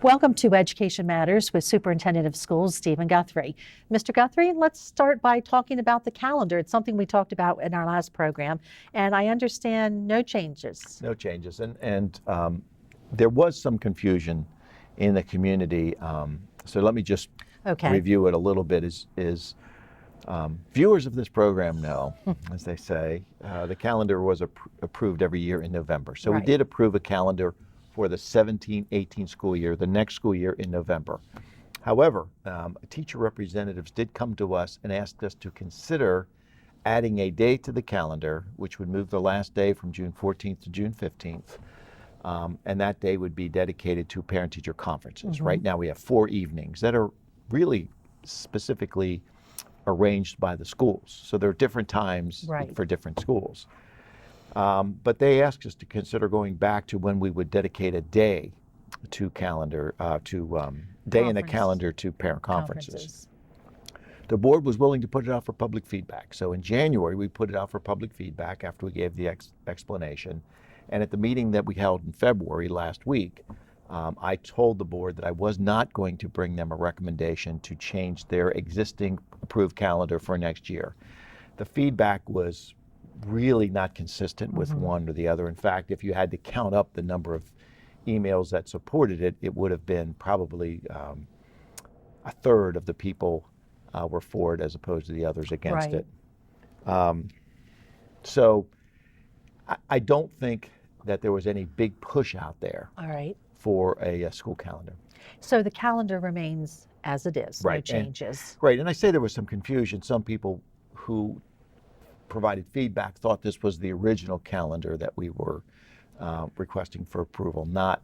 Welcome to Education Matters with Superintendent of Schools Stephen Guthrie. Mr. Guthrie, let's start by talking about the calendar. It's something we talked about in our last program, and I understand no changes. No changes, and there was some confusion in the community. So let me just review it a little bit. Viewers of this program know, as they say, the calendar was approved every year in November. So we did approve a calendar for the 17-18 school year, the next school year in November. However, teacher representatives did come to us and asked us to consider adding a day to the calendar, which would move the last day from June 14th to June 15th. And that day would be dedicated to parent-teacher conferences. Right now we have 4 evenings that are really specifically arranged by the schools. So there are different times for different schools. But they asked us to consider going back to when we would dedicate a day to calendar, day in the calendar to parent conferences. The board was willing to put it out for public feedback. So in January, we put it out for public feedback after we gave the explanation. And at the meeting that we held in February last week, I told the board that I was not going to bring them a recommendation to change their existing approved calendar for next year. The feedback was really not consistent with one or the other. In fact, if you had to count up the number of emails that supported it, it would have been probably a third of the people were for it as opposed to the others against it. So I don't think that there was any big push out there for a school calendar. So the calendar remains as it is, no changes. And I say there was some confusion. Some people who provided feedback thought this was the original calendar that we were requesting for approval, not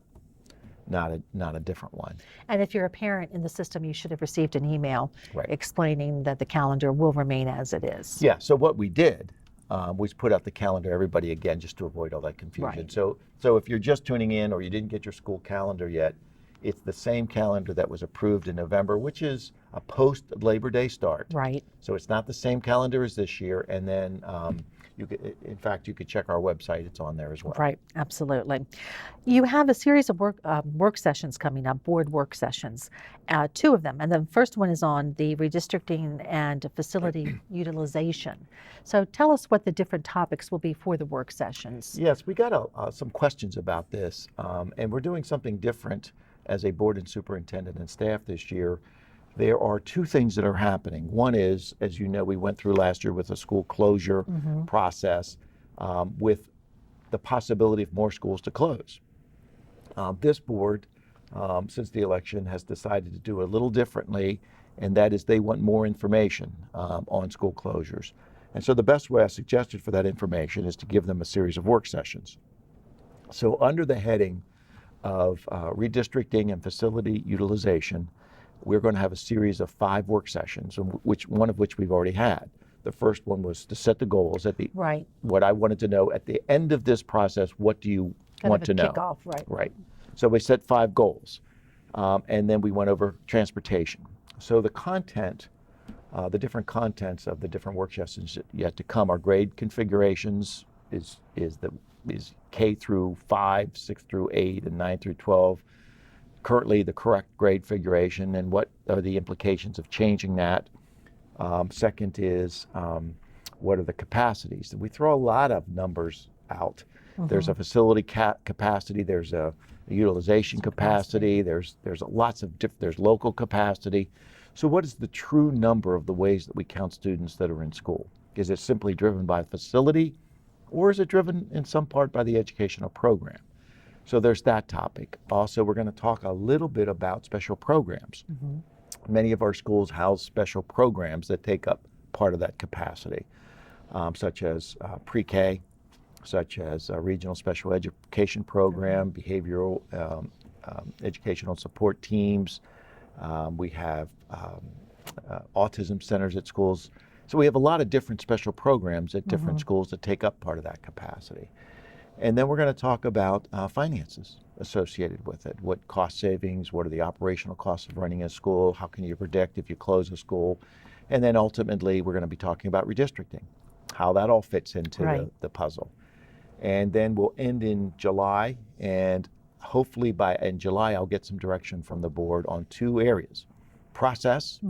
a different one. And if you're a parent in the system, you should have received an email explaining that the calendar will remain as it is. Yeah, so what we did was put out the calendar everybody again just to avoid all that confusion. So if you're just tuning in or you didn't get your school calendar yet, it's the same calendar that was approved in November, which is a post-Labor Day start. So it's not the same calendar as this year. And then you could check our website. It's on there as well. Absolutely. You have a series of work sessions coming up, board work sessions, 2 of them. And the first one is on the redistricting and facility utilization. So tell us what the different topics will be for the work sessions. Yes, we got some questions about this. And we're doing something different as a board and superintendent and staff this year. There are 2 things that are happening. One is, as you know, we went through last year with a school closure process with the possibility of more schools to close. This board, since the election, has decided to do a little differently, and that is they want more information on school closures. And so the best way I suggested for that information is to give them a series of work sessions. So under the heading of redistricting and facility utilization, we're going to have a series of 5 work sessions, one of which we've already had. The first one was to set the goals at the what I wanted to know at the end of this process. What do you want to know? Kickoff, So we set 5 goals, and then we went over transportation. So the content, the different contents of the different work sessions yet to come are grade configurations, is K through 5, 6 through 8, and 9 through 12. Currently the correct grade configuration and what are the implications of changing that. Second is what are the capacities? We throw a lot of numbers out. There's a facility capacity, there's a utilization capacity, there's lots of there's local capacity. So what is the true number of the ways that we count students that are in school? Is it simply driven by facility, or is it driven in some part by the educational program? So there's that topic. Also, we're going to talk a little bit about special programs. Many of our schools house special programs that take up part of that capacity, such as pre-K, such as a regional special education program, behavioral educational support teams. We have autism centers at schools. So we have a lot of different special programs at different schools that take up part of that capacity. And then we're going to talk about finances associated with it. What cost savings, what are the operational costs of running a school, how can you predict if you close a school? And then ultimately we're going to be talking about redistricting, how that all fits into the puzzle. And then we'll end in July, and hopefully in July, I'll get some direction from the board on 2 areas. Process,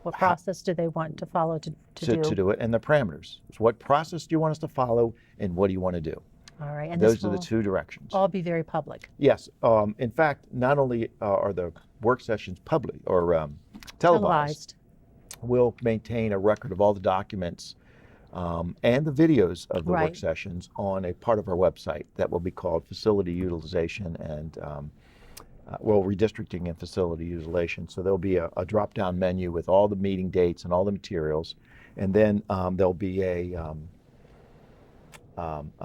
What process do they want to follow to do? it, and the parameters. So what process do you want us to follow, and what do you want to do? All right, and Those are the 2 directions. all be very public. Yes. In fact, not only are the work sessions public or televised, we'll maintain a record of all the documents and the videos of the work sessions on a part of our website that will be called Facility Utilization and redistricting and facility utilization. So there'll be a drop-down menu with all the meeting dates and all the materials, and then there'll be a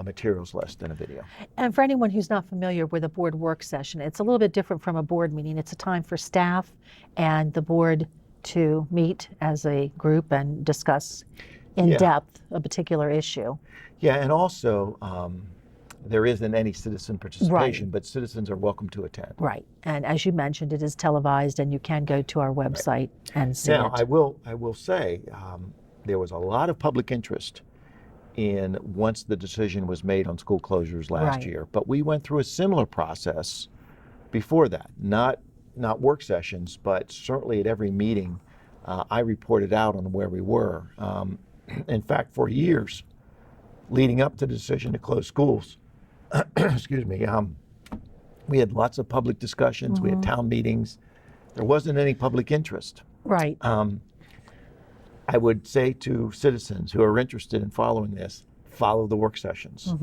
materials list and a video. And for anyone who's not familiar with a board work session, it's a little bit different from a board meeting. It's a time for staff and the board to meet as a group and discuss in depth a particular issue. Yeah, and also there isn't any citizen participation, but citizens are welcome to attend. Right, and as you mentioned, it is televised, and you can go to our website and see now, it. I will say there was a lot of public interest in once the decision was made on school closures last year, but we went through a similar process before that. Not work sessions, but certainly at every meeting, I reported out on where we were. In fact, for years leading up to the decision to close schools, excuse me, we had lots of public discussions, we had town meetings. There wasn't any public interest. Right. I would say to citizens who are interested in following this, follow the work sessions.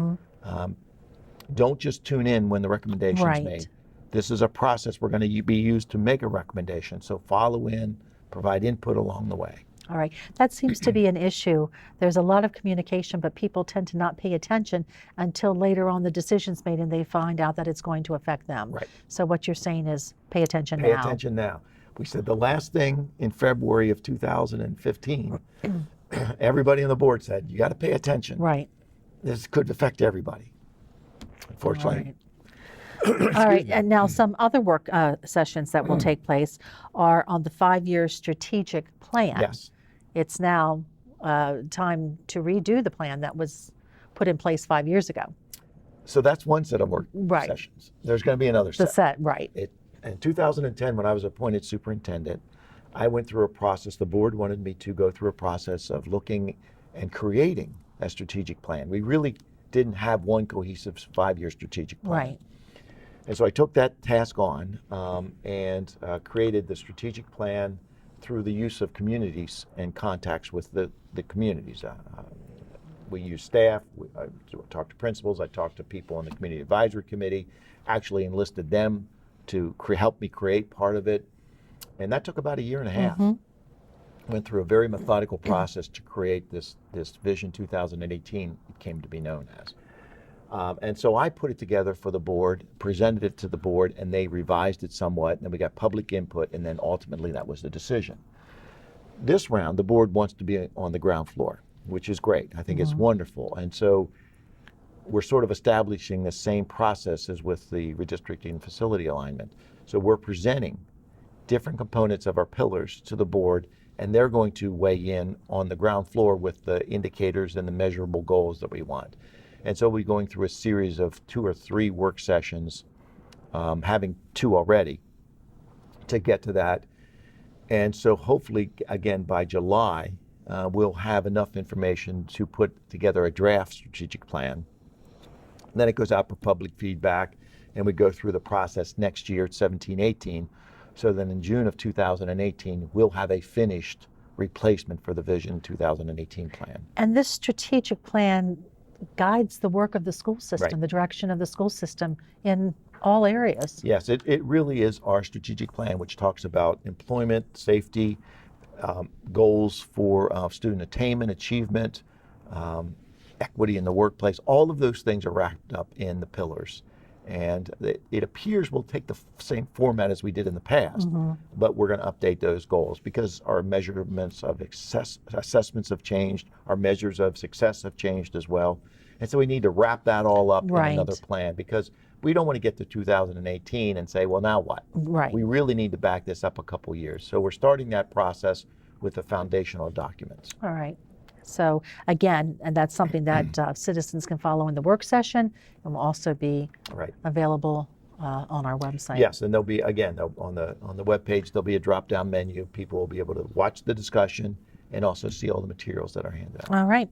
Don't just tune in when the recommendation is made. This is a process we're going to be used to make a recommendation. So follow in, provide input along the way. All right. That seems to be an issue. There's a lot of communication, but people tend to not pay attention until later on the decision's made and they find out that it's going to affect them. Right. So what you're saying is pay attention now. Pay attention now. We said the last thing in February of 2015, everybody on the board said, you got to pay attention. Right. This could affect everybody, unfortunately. All right, and now some other work sessions that will take place are on the 5-year strategic plan. Yes. It's now time to redo the plan that was put in place 5 years ago. So that's one set of work sessions. There's going to be another set. In 2010, when I was appointed superintendent, I went through a process. The board wanted me to go through a process of looking and creating a strategic plan. We really didn't have one cohesive 5-year strategic plan. Right. And so I took that task on and created the strategic plan through the use of communities and contacts with the communities. We use staff, I talked to principals, I talked to people on the community advisory committee, actually enlisted them to help me create part of it. And that took about a year and a half. Went through a very methodical process to create this Vision 2018, it came to be known as. And so I put it together for the board, presented it to the board, and they revised it somewhat, and then we got public input, and then ultimately that was the decision. This round, the board wants to be on the ground floor, which is great. I think it's wonderful. And so we're sort of establishing the same process as with the redistricting facility alignment. So we're presenting different components of our pillars to the board, and they're going to weigh in on the ground floor with the indicators and the measurable goals that we want. And so we're going through a series of 2 or 3 work sessions, having 2 already, to get to that. And so hopefully, again, by July, we'll have enough information to put together a draft strategic plan. And then it goes out for public feedback, and we go through the process next year at 17-18. So then in June of 2018, we'll have a finished replacement for the Vision 2018 plan. And this strategic plan guides the work of the school system, the direction of the school system in all areas. Yes, it really is our strategic plan, which talks about employment, safety, goals for student attainment, achievement, equity in the workplace. All of those things are wrapped up in the pillars. And it appears we'll take the same format as we did in the past, but we're going to update those goals because our measurements of assessments have changed, our measures of success have changed as well. And so we need to wrap that all up in another plan because we don't want to get to 2018 and say, well, now what? We really need to back this up a couple years. So we're starting that process with the foundational documents. All right. So again, and that's something that citizens can follow in the work session, and will also be Right. available on our website. Yes, and there'll be, again, on the webpage, there'll be a drop-down menu. People will be able to watch the discussion and also see all the materials that are handed out. All right.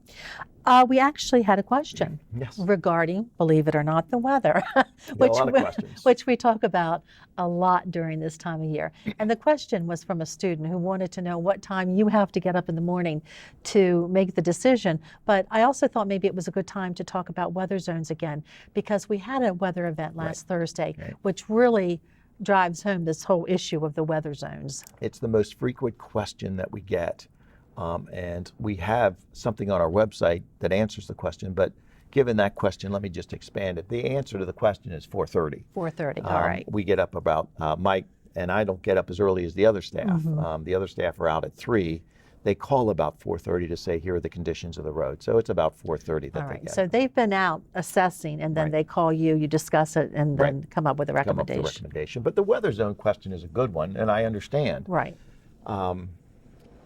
We actually had a question Yes. regarding, believe it or not, the weather, A lot of questions. which we talk about a lot during this time of year. And the question was from a student who wanted to know what time you have to get up in the morning to make the decision. But I also thought maybe it was a good time to talk about weather zones again, because we had a weather event last Thursday, which really drives home this whole issue of the weather zones. It's the most frequent question that we get. And we have something on our website that answers the question, but given that question, let me just expand it. The answer to the question is 4:30. 4:30, all right. We get up about, Mike and I don't get up as early as the other staff. Mm-hmm. The other staff are out at 3. They call about 4:30 to say, here are the conditions of the road. So it's about 4:30 that All they right. get. So they've been out assessing, and then they call you, you discuss it, and then come up with a recommendation. Come up with a recommendation. But the weather zone question is a good one, and I understand. Right.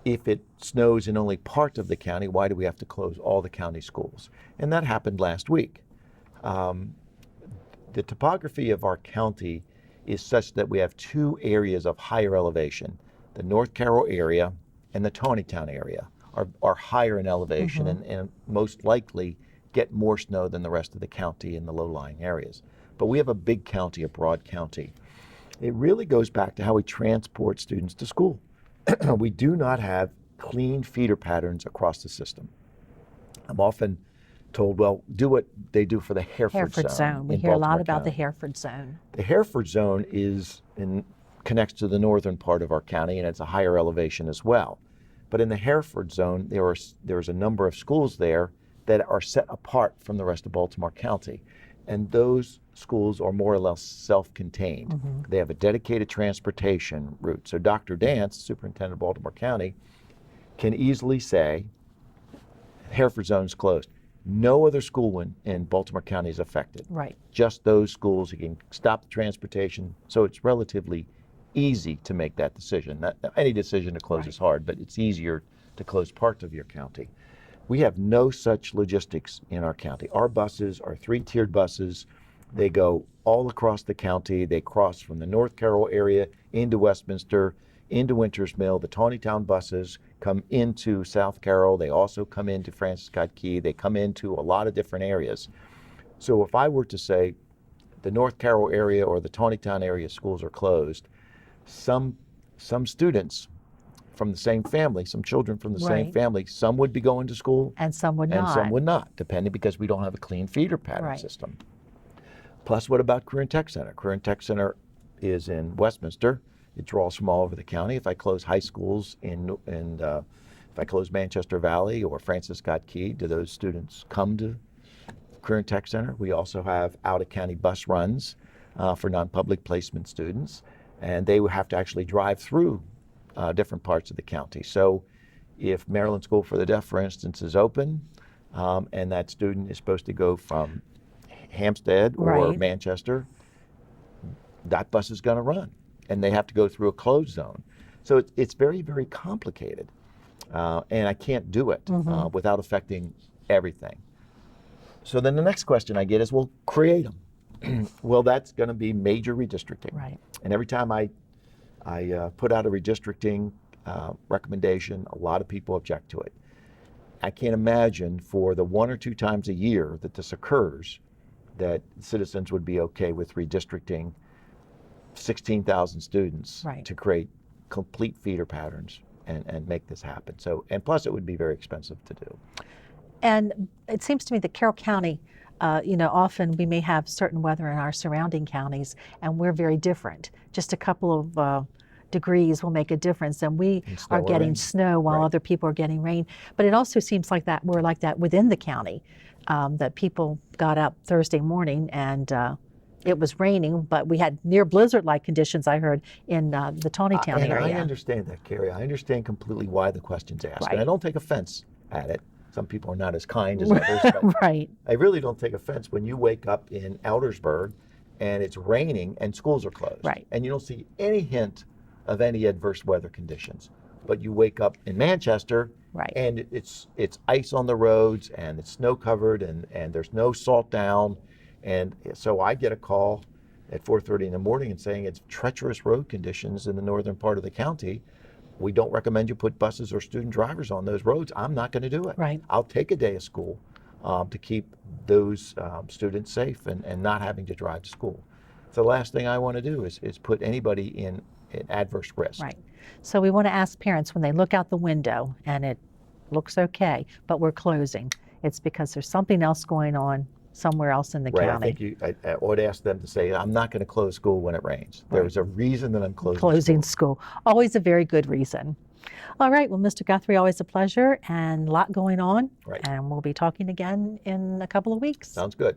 If it snows in only part of the county, why do we have to close all the county schools? And that happened last week. The topography of our county is such that we have 2 areas of higher elevation. The North Carroll area and the Tawnytown area are higher in elevation and most likely get more snow than the rest of the county in the low-lying areas. But we have a big county, a broad county. It really goes back to how we transport students to school. We do not have clean feeder patterns across the system. I'm often told, well, do what they do for the Hereford zone. We hear a lot about the Hereford zone. The Hereford zone connects to the northern part of our county, and it's a higher elevation as well. But in the Hereford zone, there's a number of schools there that are set apart from the rest of Baltimore County. And those schools are more or less self-contained. They have a dedicated transportation route. So Dr. Dance, Superintendent of Baltimore County, can easily say, Hereford zone's closed. No other school in Baltimore County is affected. Right. Just those schools. He can stop the transportation. So it's relatively easy to make that decision. Any decision to close is hard, but it's easier to close parts of your county. We have no such logistics in our county. Our buses are 3-tiered buses. They go all across the county. They cross from the North Carroll area into Westminster, into Winters Mill. The Tawnytown buses come into South Carroll. They also come into Francis Scott Key. They come into a lot of different areas. So if I were to say the North Carroll area or the Tawnytown area schools are closed, some students from the same family, some children from the same family, some would be going to school and some would not. And some would not, depending, because we don't have a clean feeder pattern system. Plus, what about Career and Tech Center? Career and Tech Center is in Westminster. It draws from all over the county. If I close high schools if I close Manchester Valley or Francis Scott Key, do those students come to Career and Tech Center? We also have out-of-county bus runs for non-public placement students, and they would have to actually drive through different parts of the county. So if Maryland School for the Deaf, for instance, is open, and that student is supposed to go from Hampstead or Manchester, that bus is going to run, and they have to go through a closed zone. So it's very, very complicated, and I can't do it without affecting everything. So then the next question I get is, well, create them. Well, that's going to be major redistricting. Right. And every time I put out a redistricting recommendation, a lot of people object to it. I can't imagine for the 1 or 2 times a year that this occurs that citizens would be okay with redistricting 16,000 students to create complete feeder patterns and make this happen. So, and plus it would be very expensive to do. And it seems to me that Carroll County, often we may have certain weather in our surrounding counties, and we're very different. Just a couple of degrees will make a difference, and we are getting snow while other people are getting rain. But it also seems like that we're like that within the county, that people got up Thursday morning and it was raining, but we had near blizzard-like conditions, I heard, in the Tawnytown area. I understand that, Carey. I understand completely why the question's asked. And I don't take offense at it. Some people are not as kind as others. But I really don't take offense when you wake up in Eldersburg and it's raining and schools are closed. And you don't see any hint of any adverse weather conditions. but you wake up in Manchester Right. and it's ice on the roads and it's snow covered and there's no salt down. And so I get a call at 4:30 in the morning and saying it's treacherous road conditions in the northern part of the county. We don't recommend you put buses or student drivers on those roads. I'm not going to do it. Right. I'll take a day of school to keep those students safe and not having to drive to school. So the last thing I want to do is put anybody in adverse risk. Right. So we want to ask parents when they look out the window and it looks okay, but we're closing, it's because there's something else going on somewhere else in the Right. county. I think I would ask them to say, I'm not going to close school when it rains. Right. There's a reason that I'm closing School. Always a very good reason. All right. Well, Mr. Guthrie, always a pleasure and a lot going on. Right. And we'll be talking again in a couple of weeks. Sounds good.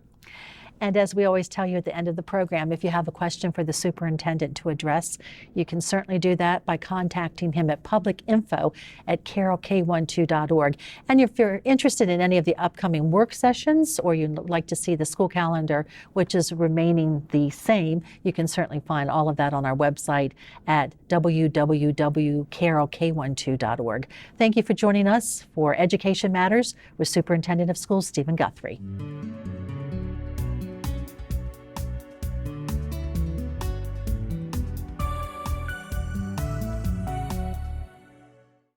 And as we always tell you at the end of the program, if you have a question for the superintendent to address, you can certainly do that by contacting him at publicinfo@carrollk12.org. And if you're interested in any of the upcoming work sessions or you'd like to see the school calendar, which is remaining the same, you can certainly find all of that on our website at www.carrollk12.org. Thank you for joining us for Education Matters with Superintendent of Schools Stephen Guthrie.